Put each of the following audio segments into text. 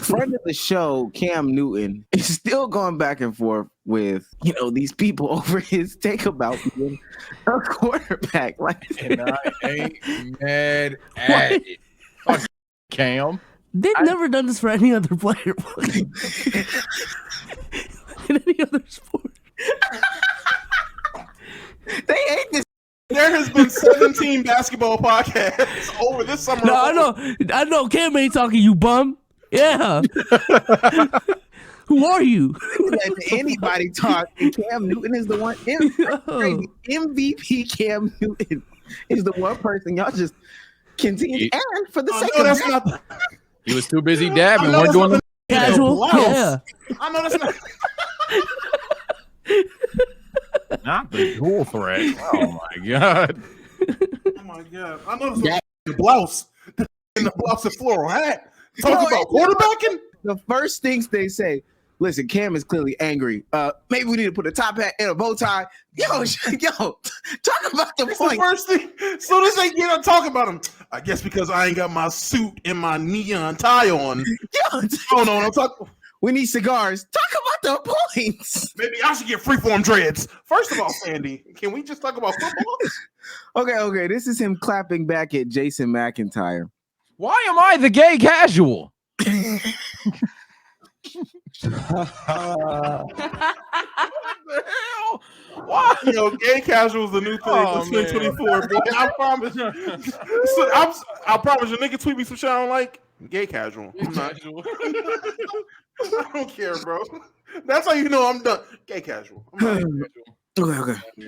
friend of the show, Cam Newton, is still going back and forth with these people over his take about being a quarterback. Like, and I ain't mad at it. Fuck Cam. They've never done this for any other player in any other sport. They hate this. There has been 17 basketball podcasts over this summer. No, I know. Cam ain't talking, you bum. Yeah. Who are you? Let anybody talk. And Cam Newton is the one. MVP Cam Newton is the one person y'all just continue. And for the sake of that, he was too busy dabbing. We're doing the casual. Yeah. I know that's not. Not the dual threat. Oh my god. Oh my god. I know this the blouse. In the blouse and floral hat. Talking about quarterbacking? The first things they say, listen, Cam is clearly angry. Maybe we need to put a top hat and a bow tie. Yo, talk about the point. The first thing. So this ain't get up talking about him. I guess because I ain't got my suit and my neon tie on. Yo, oh no, I'm talking. We need cigars. Talk about the points. Maybe I should get freeform dreads. First of all, Sandy, can we just talk about football? Okay. This is him clapping back at Jason McIntyre. Why am I the gay casual? What the hell? Why? Gay casual is the new thing in 2024. Boy, I promise you. I promise you, nigga tweet me some shit I don't like. Gay casual. I'm not. I don't care, bro. That's how you know I'm done. Gay casual. Okay.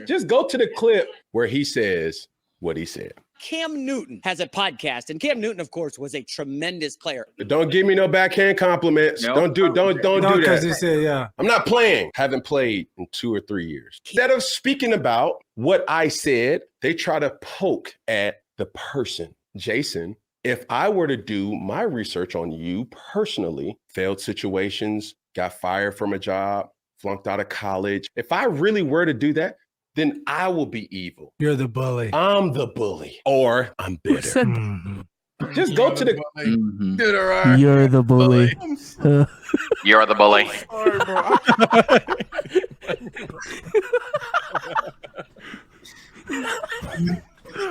Just go to the clip where he says what he said. Cam Newton has a podcast, and Cam Newton, of course, was a tremendous player. But don't give me no backhand compliments. Don't do that. Because he said, yeah. I'm not playing. Haven't played in 2 or 3 years. Instead of speaking about what I said, they try to poke at the person. Jason, if I were to do my research on you personally, failed situations, got fired from a job, flunked out of college, if I really were to do that, then I will be evil. You're the bully. I'm the bully. Or I'm bitter. Just go to the... Mm-hmm. You're the bully. You're the bully. Sorry, bro.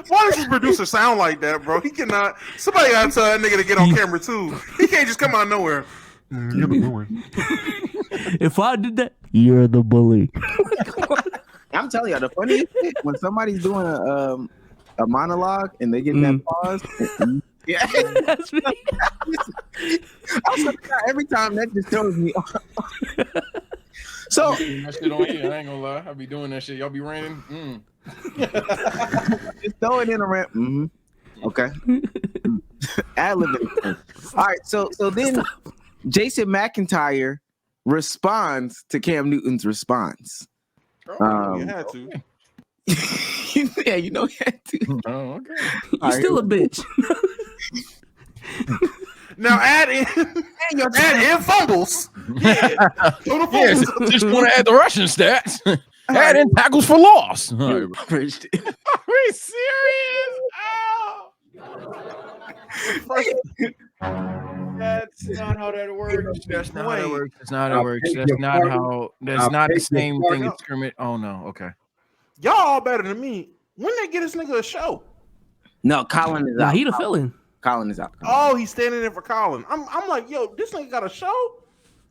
Why does this producer sound like that, bro? He cannot... Somebody gotta tell that nigga to get on camera, too. He can't just come out of nowhere. You're the bully. If I did that, you're the bully. I'm telling you, the funny thing, when somebody's doing a monologue and they get that pause, yeah, that's me. Every time that just tells me. So that shit on here, I ain't gonna lie. I be doing that shit. Y'all be raining. Just throw it in a rant. Okay. Ad-libbing. All right. So then Jason McIntyre responds to Cam Newton's response. You had to. Yeah, you know he had to. Oh, okay. You're still a bitch. Now add in fumbles. Yeah. Just want to add the rushing stats. Add in tackles for loss. Are we serious? That's not how that works. That's not how it works. That's not how it works. That's not the same thing as scrimmage. Oh no. Okay. Y'all all better than me. When they get this nigga a show? No, Colin is out. He the fill-in. Colin is out. Oh, he's standing in for Colin. I'm like, yo, this nigga got a show?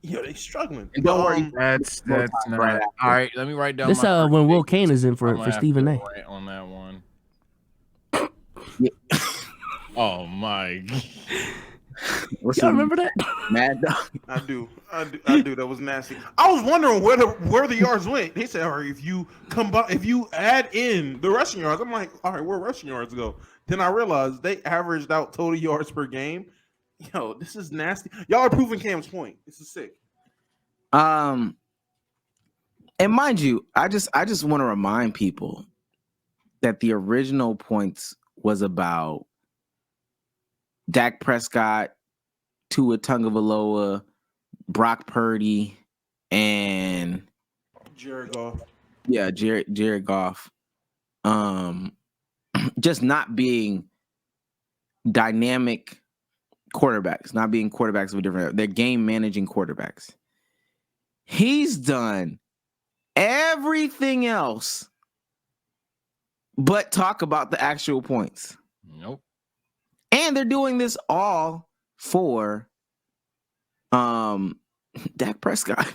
Yo, they struggling. And don't worry. That's not right. All right, let me write down. This when Will Kane is in for Stephen A. Right on that one. Oh my. Y'all remember that? Mad Dog. I do. That was nasty. I was wondering where the yards went. He said, all right, if you add in the rushing yards, I'm like, all right, where rushing yards go? Then I realized they averaged out total yards per game. Yo, this is nasty. Y'all are proving Cam's point. This is sick. And mind you, I just want to remind people that the original points was about Dak Prescott, Tua Tagovailoa, Brock Purdy, and Jared Goff. Yeah, Jared Goff. Just not being dynamic quarterbacks, not being quarterbacks of a different. They're game managing quarterbacks. He's done everything else but talk about the actual points. Nope. And they're doing this all for Dak Prescott.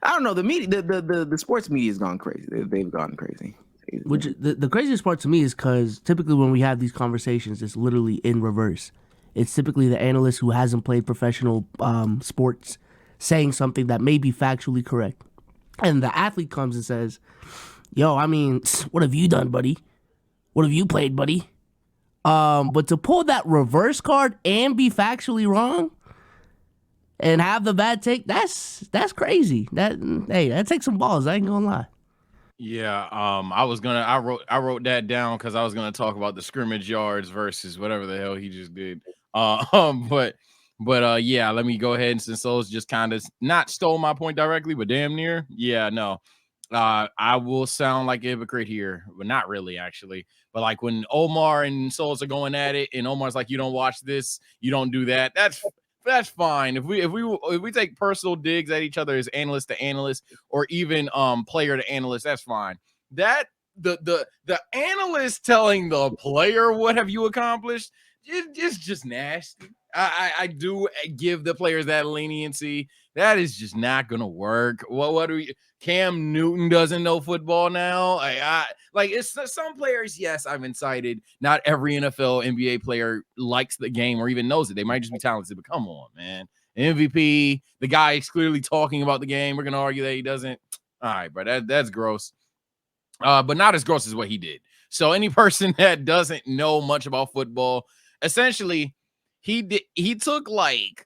I don't know. The media, the sports media has gone crazy. They've gone crazy. Which the craziest part to me is because typically when we have these conversations, it's literally in reverse. It's typically the analyst who hasn't played professional sports saying something that may be factually correct. And the athlete comes and says, yo, I mean, what have you done, buddy? What have you played, buddy? But to pull that reverse card and be factually wrong and have the bad take, that's crazy. That takes some balls. I ain't gonna lie. Yeah, I wrote that down because I was gonna talk about the scrimmage yards versus whatever the hell he just did. But yeah, let me go ahead, and since those just kind of not stole my point directly, but damn near. Yeah, no. I will sound like a hypocrite here, but not really actually. But like when Omar and Souls are going at it, and Omar's like, you don't watch this, you don't do that. That's fine. If we take personal digs at each other as analyst to analyst, or even player to analyst, that's fine. That the analyst telling the player what have you accomplished, it's just nasty. I do give the players that leniency. That is just not gonna work. What do we? Cam Newton doesn't know football now. Like it's some players. Yes, I've incited. Not every NFL, NBA player likes the game or even knows it. They might just be talented. But come on, man. MVP. The guy is clearly talking about the game. We're gonna argue that he doesn't. All right, but that's gross. But not as gross as what he did. So any person that doesn't know much about football, essentially, he took like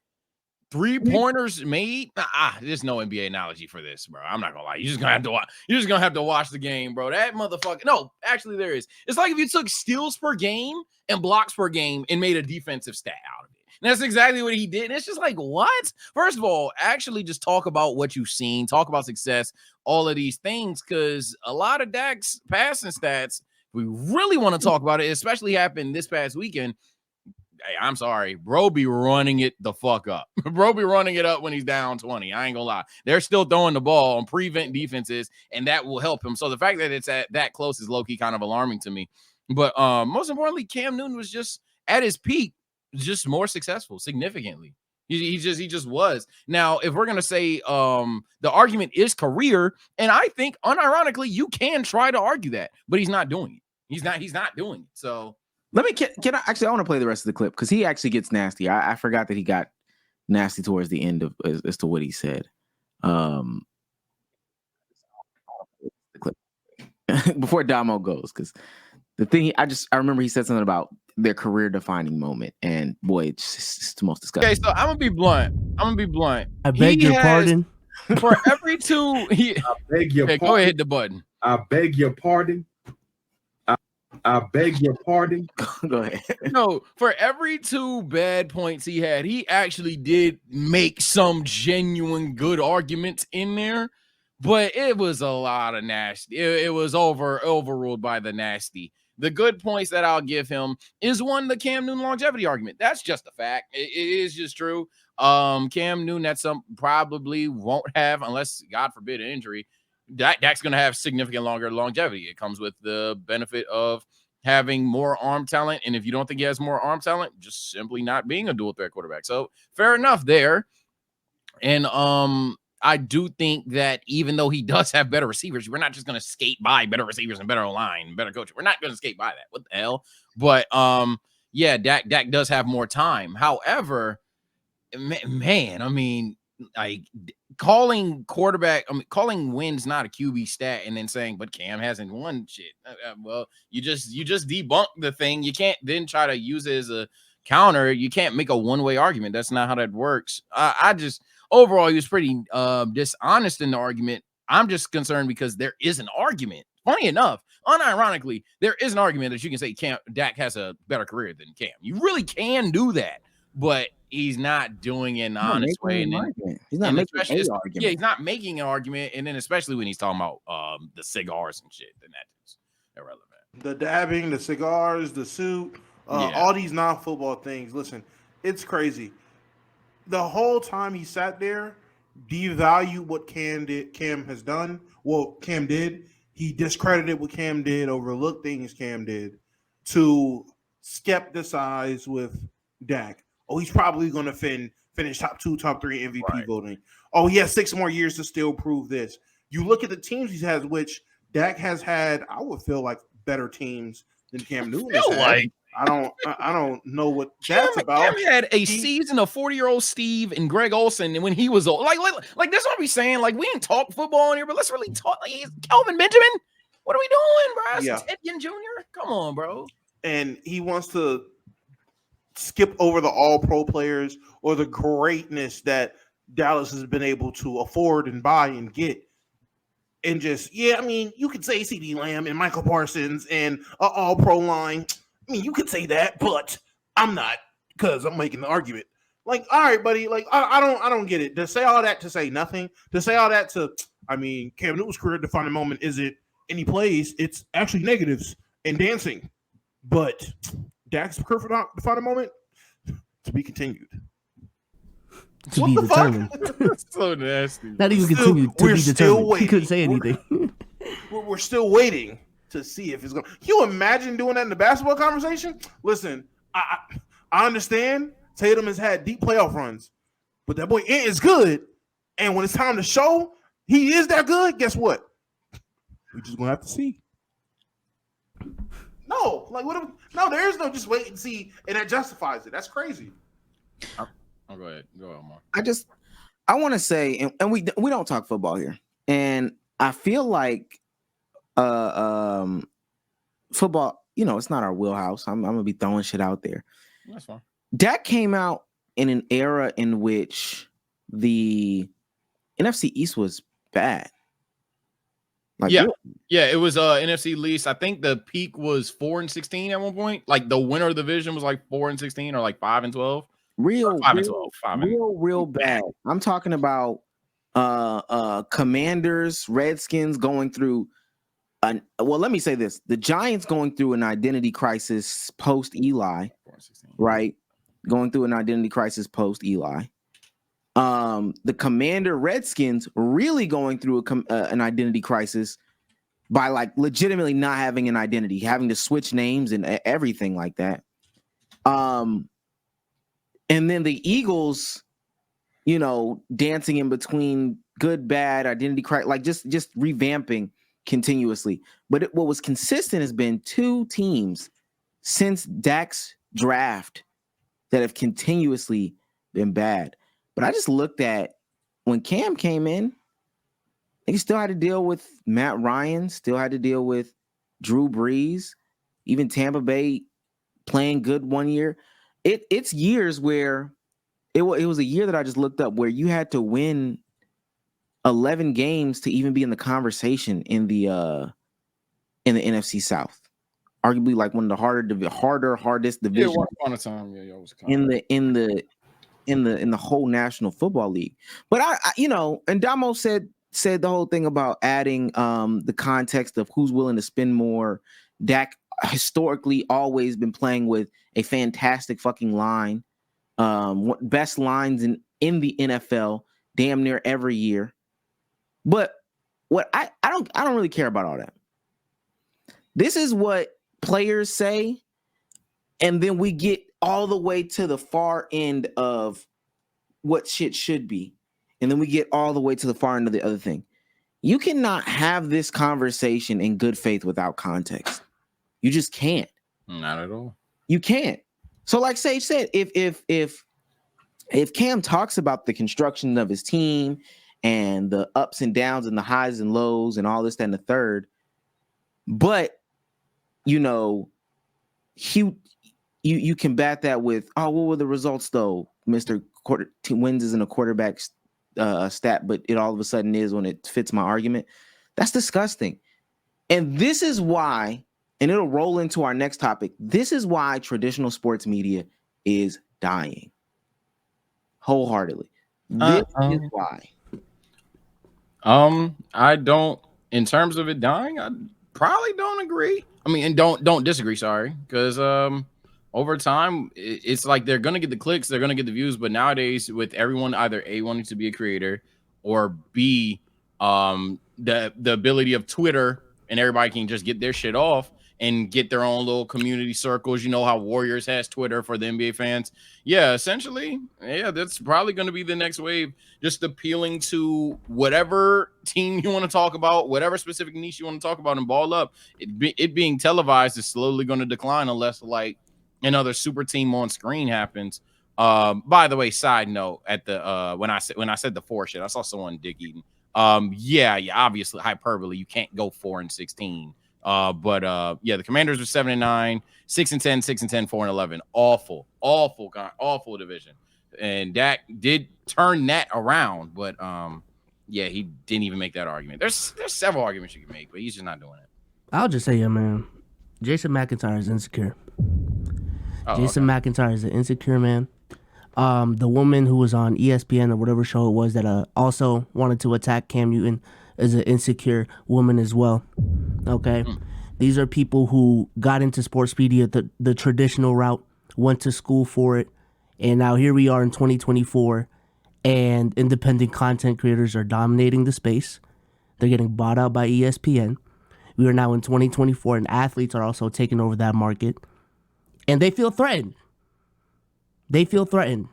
3-pointers made. There's no NBA analogy for this, bro. I'm not gonna lie. You're just gonna have to watch. You're just gonna have to watch the game, bro. That motherfucker. No, actually, there is. It's like if you took steals per game and blocks per game and made a defensive stat out of it. And that's exactly what he did. And it's just like, what? First of all, actually just talk about what you've seen, talk about success, all of these things, because a lot of Dak's passing stats, we really want to talk about it, especially happened this past weekend. Hey, I'm sorry. Bro be running it the fuck up. Bro be running it up when he's down 20. I ain't gonna lie. They're still throwing the ball on prevent defenses, and that will help him. So the fact that it's at that close is low-key kind of alarming to me. But most importantly, Cam Newton was just at his peak, just more successful significantly. He just was. Now, if we're gonna say the argument is career, and I think unironically you can try to argue that, but he's not doing it. He's not doing it. So can I actually? I want to play the rest of the clip because he actually gets nasty. I forgot that he got nasty towards the end of as to what he said. The clip before Damo goes, because the thing I remember he said something about their career defining moment, and boy, it's the most disgusting. Okay, so I'm gonna be blunt. I beg your pardon. For every two, I beg your pardon. Go ahead, hit the button. I beg your pardon. I beg your pardon. Go ahead. No, for every 2 bad points he had, he actually did make some genuine good arguments in there, but it was a lot of nasty. It was overruled by the nasty. The good points that I'll give him is one, the Cam Newton longevity argument. That's just a fact. It is just true. Cam Newton at some probably won't have, unless God forbid an injury, Dak's going to have significant longer longevity. It comes with the benefit of having more arm talent. And if you don't think he has more arm talent, just simply not being a dual threat quarterback. So fair enough there. And I do think that even though he does have better receivers, we're not just going to skate by better receivers and better line, better coach. We're not going to skate by that. What the hell? But yeah, Dak does have more time. However, man, I mean, like calling wins not a QB stat and then saying, but Cam hasn't won shit. Well, you just debunk the thing. You can't then try to use it as a counter. You can't make a one-way argument. That's not how that works. I just overall he was pretty dishonest in the argument. I'm just concerned because there is an argument. Funny enough, unironically, there is an argument that you can say Dak has a better career than Cam. You really can do that, but he's not doing it in an honest way. And then, he's not making an argument. Yeah, he's not making an argument. And then especially when he's talking about the cigars and shit, then that's irrelevant. The dabbing, the cigars, the suit, all these non-football things. Listen, It's crazy. The whole time he sat there, devalued what Cam has done. Well, Cam did. He discredited what Cam did, overlooked things Cam did, to skepticize with Dak. Oh, he's probably going to finish top 2, top 3 MVP voting. Oh, he has 6 more years to still prove this. You look at the teams he has, which Dak has had. I would feel like better teams than Cam Newton has had. Like I don't know what that's about. Cam had a season of 40-year-old Steve and Greg Olsen, and when he was old, like that's what we saying. Like, we ain't talk football in here, but let's really talk. Like, he's Kelvin Benjamin. What are we doing, bro? That's Etienne Jr. Come on, bro. And he wants to skip over the all-pro players or the greatness that Dallas has been able to afford and buy and get. And just, I mean, you could say CeeDee Lamb and Michael Parsons and an all-pro line. I mean, you could say that, but I'm not, because I'm making the argument. Like, all right, buddy. Like, I don't get it. To say all that to say nothing. To say all that to, I mean, Cam Newton's career defining moment isn't any plays. It's actually negatives and dancing. But Dak's career defining moment to be continued. To What be the determined. So nasty. Not even continued. To be determined. He couldn't say anything. We're still waiting to see if it's going. Can you imagine doing that in the basketball conversation? Listen, I understand Tatum has had deep playoff runs, but that boy Ant is good. And when it's time to show he is that good, guess what? We're just gonna have to see. No, like what? No, there is no just wait and see, and that justifies it. That's crazy. Oh, go ahead, Mark. I want to say, and we don't talk football here, and I feel like football, it's not our wheelhouse. I'm gonna be throwing shit out there. That's fine. Dak came out in an era in which the NFC East was bad. Like, yeah, it was NFC least. I think the peak was 4-16 at one point. Like, the winner of the division was like 4-16 or like 5-12. Real 5-12. Real bad. I'm talking about Commanders, Redskins going through well, let me say this. The Giants going through an identity crisis post Eli, right? Going through an identity crisis post Eli. The Commander Redskins really going through an identity crisis by like legitimately not having an identity, having to switch names and everything like that. And then the Eagles, dancing in between good, bad, identity crisis, like just revamping continuously. But what was consistent has been 2 teams since Dak's draft that have continuously been bad. But I just looked at when Cam came in, they still had to deal with Matt Ryan, still had to deal with Drew Brees, even Tampa Bay playing good one year. It's years where it was a year that I just looked up where you had to win 11 games to even be in the conversation in the NFC South. Arguably like one of the hardest divisions. Yeah, once upon a time, it was in the whole National Football League. But I and Damo said the whole thing about adding the context of who's willing to spend more. Dak historically always been playing with a fantastic fucking line. Best lines in the NFL damn near every year. But what I don't really care about all that. This is what players say, and then we get all the way to the far end of what shit should be. And then we get all the way to the far end of the other thing. You cannot have this conversation in good faith without context. You just can't. Not at all. You can't. So like Sage said, if Cam talks about the construction of his team and the ups and downs and the highs and lows and all this, that, and the third, but you combat that with, what were the results though? Mr. Wins isn't a quarterback stat, but it all of a sudden is when it fits my argument. That's disgusting. And this is why, and it'll roll into our next topic, this is why traditional sports media is dying. Wholeheartedly. This is why. I don't, in terms of it dying, I probably don't agree. I mean, and don't disagree, sorry. Because over time, it's like they're gonna get the clicks, they're gonna get the views, but nowadays with everyone either A, wanting to be a creator, or B, the ability of Twitter, and everybody can just get their shit off and get their own little community circles. You know how Warriors has Twitter for the NBA fans. Yeah, essentially, yeah, that's probably going to be the next wave. Just appealing to whatever team you want to talk about, whatever specific niche you want to talk about, and ball up. It being televised is slowly going to decline unless like another super team on screen happens. By the way, side note, at the when I said the 4 shit, I saw someone dick eating. Yeah, obviously hyperbole. You can't go 4-16. But yeah, the Commanders were 7-9, 6-10, 6-10, 4-11. Awful division. And Dak did turn that around, but yeah, he didn't even make that argument. There's several arguments you can make, but he's just not doing it. I'll just say, yeah, man, Jason McIntyre is insecure. Jason McIntyre is an insecure man. The woman who was on ESPN or whatever show it was that also wanted to attack Cam Newton is an insecure woman as well. Okay? These are people who got into sports media the traditional route, went to school for it, and now here we are in 2024, and independent content creators are dominating the space. They're getting bought out by ESPN. We are now in 2024, and athletes are also taking over that market, and they feel threatened. They feel threatened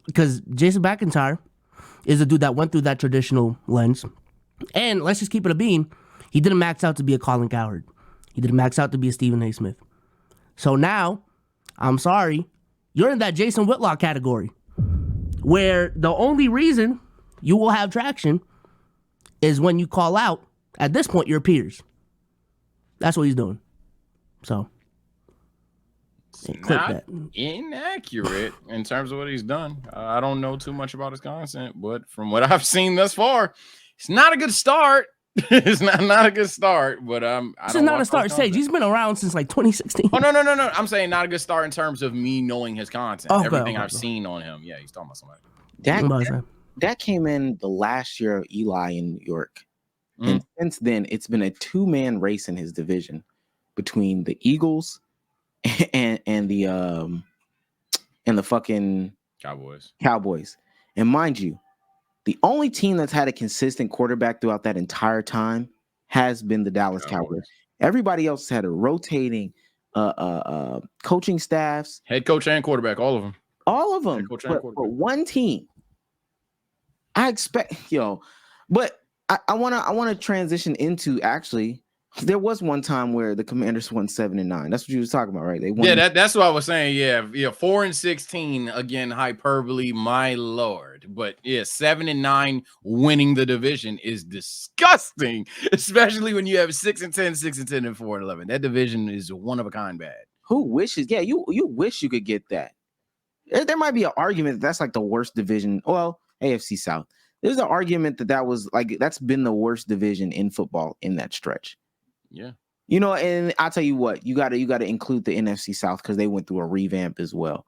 because Jason McIntyre is a dude that went through that traditional lens. And let's just keep it a bean. He didn't max out to be a Colin Cowherd. He didn't max out to be a Stephen A. Smith. So now, I'm sorry, you're in that Jason Whitlock category where the only reason you will have traction is when you call out, at this point, your peers. That's what he's doing. So, clip that. Inaccurate in terms of what he's done. I don't know too much about his content, but from what I've seen thus far, it's not a good start. It's not a good start, but this is not a start stage. He's been around since like 2016. Oh no! I'm saying not a good start in terms of me knowing his content. Everything I've seen on him. Yeah, he's talking about somebody. That came in the last year of Eli in New York, and since then it's been a 2-man race in his division between the Eagles and the fucking Cowboys. And mind you, the only team that's had a consistent quarterback throughout that entire time has been the Dallas Cowboys. Everybody else had a rotating coaching staffs, head coach and quarterback, all of them. But one team, I expect, but I wanna transition into actually. There was one time where the Commanders won 7-9. That's what you was talking about, right? They won. Yeah, that's what I was saying. Yeah, 4-16 again, hyperbole, my lord. But yeah, 7-9 winning the division is disgusting, especially when you have 6-10, 6-10, and 4-11. That division is one of a kind bad. Who wishes? Yeah, you wish you could get that. There might be an argument that's like the worst division. Well, AFC South. There's an argument that was like that's been the worst division in football in that stretch. Yeah. And I'll tell you what, you gotta include the NFC South because they went through a revamp as well.